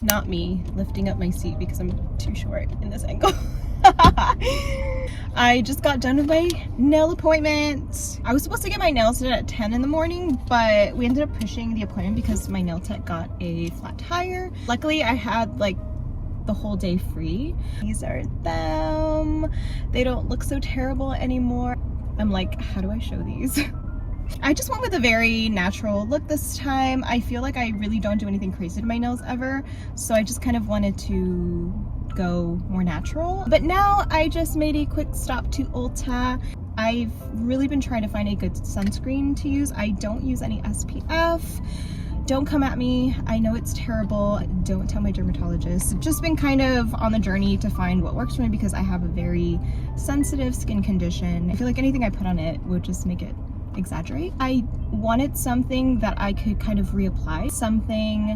Not me lifting up my seat because I'm too short in this angle. I just got done with my nail appointment. I was supposed to get my nails done at 10 in the morning, but we ended up pushing the appointment because my nail tech got a flat tire. Luckily, I had like the whole day free. These are them. They don't look so terrible anymore. I'm like, how do I show these? I just went with a very natural look this time. I feel like I really don't do anything crazy to my nails ever, so I just kind of wanted to go more natural. But now I just made a quick stop to Ulta. I've really been trying to find a good sunscreen to use. I don't use any SPF. Don't come at me. I know it's terrible. Don't tell my dermatologist. Just been kind of on the journey to find what works for me because I have a very sensitive skin condition. I feel like anything I put on it would just make it exaggerate. I wanted something that I could kind of reapply, something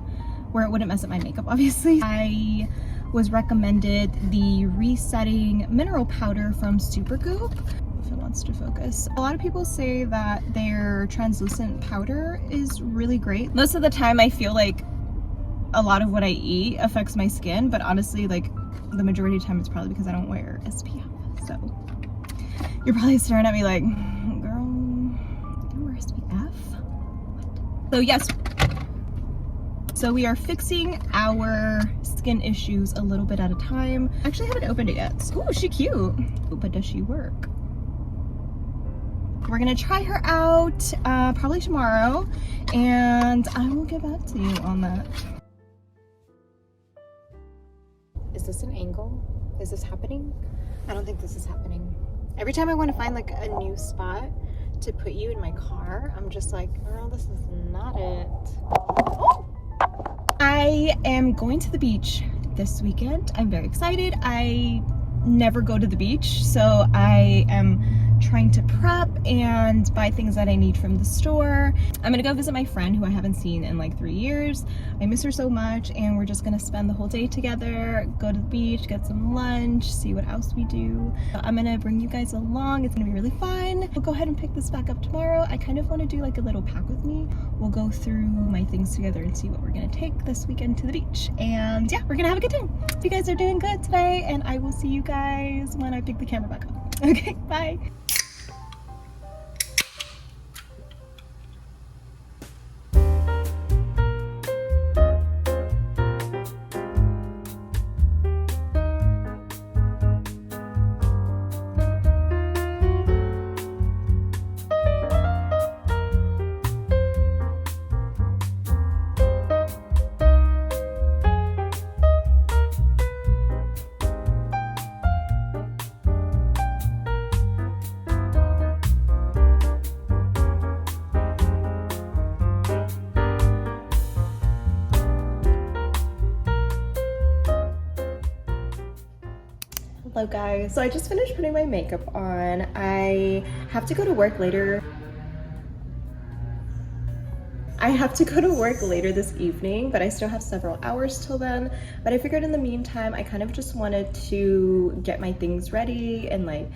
where it wouldn't mess up my makeup, obviously. I was recommended the resetting mineral powder from Supergoop. If it wants to focus. A lot of people say that their translucent powder is really great. Most of the time I feel like a lot of what I eat affects my skin, but honestly, like the majority of the time it's probably because I don't wear SPF. So you're probably staring at me like, girl, you wear SPF? What? So yes, so we are fixing our skin issues a little bit at a time. Actually, I haven't opened it yet. Ooh, she's cute. But does she work? We're gonna try her out probably tomorrow, and I will get back to you on that. Is this an angle? Is this happening? I don't think this is happening. Every time I want to find like a new spot to put you in my car, I'm just like, girl, this is not it. Oh! I am going to the beach this weekend. I'm very excited. I never go to the beach, so I am trying to prep and buy things that I need from the store. I'm gonna go visit my friend who I haven't seen in like 3 years. I miss her so much, and we're just gonna spend the whole day together, go to the beach, get some lunch, see what else we do. I'm gonna bring you guys along. It's gonna be really fun. We'll go ahead and pick this back up tomorrow. I kind of want to do like a little pack with me. We'll go through my things together and see what we're gonna take this weekend to the beach. And yeah, we're gonna have a good time. Hope you guys are doing good today, and I will see you guys when I pick the camera back up. Okay, bye. Hello guys, so I just finished putting my makeup on. I have to go to work later. This evening, but I still have several hours till then. But I figured in the meantime, I kind of just wanted to get my things ready and like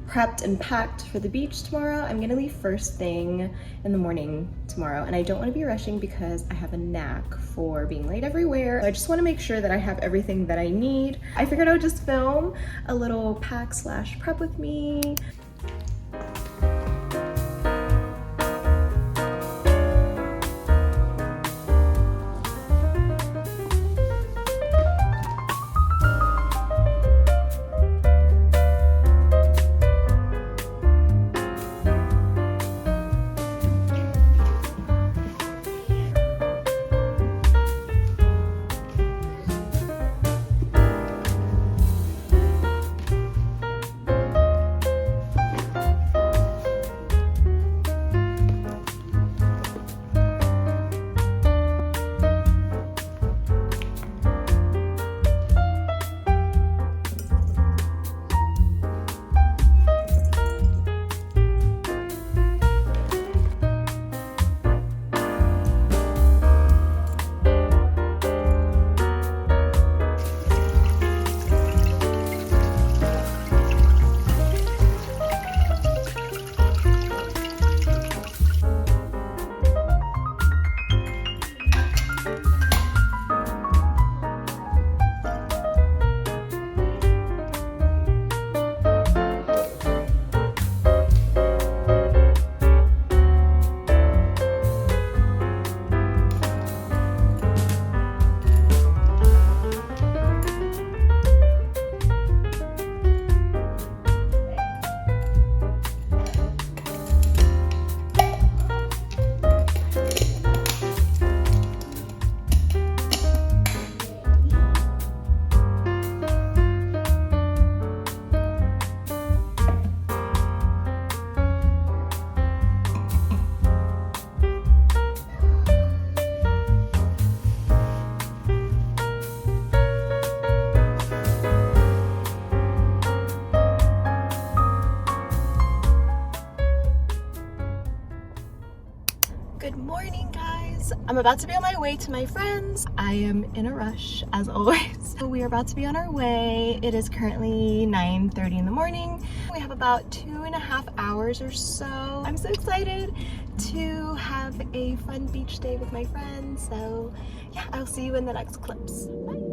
prepped and packed for the beach tomorrow. I'm gonna leave first thing in the morning tomorrow, and I don't want to be rushing because I have a knack for being late everywhere. I just want to make sure that I have everything that I need. I figured I would just film a little pack slash prep with me. Good morning, guys. I'm about to be on my way to my friends. I am in a rush as always. So we are about to be on our way. It is currently 9:30 in the morning. We have about 2.5 hours or so. I'm so excited to have a fun beach day with my friends. So yeah, I'll see you in the next clips. Bye.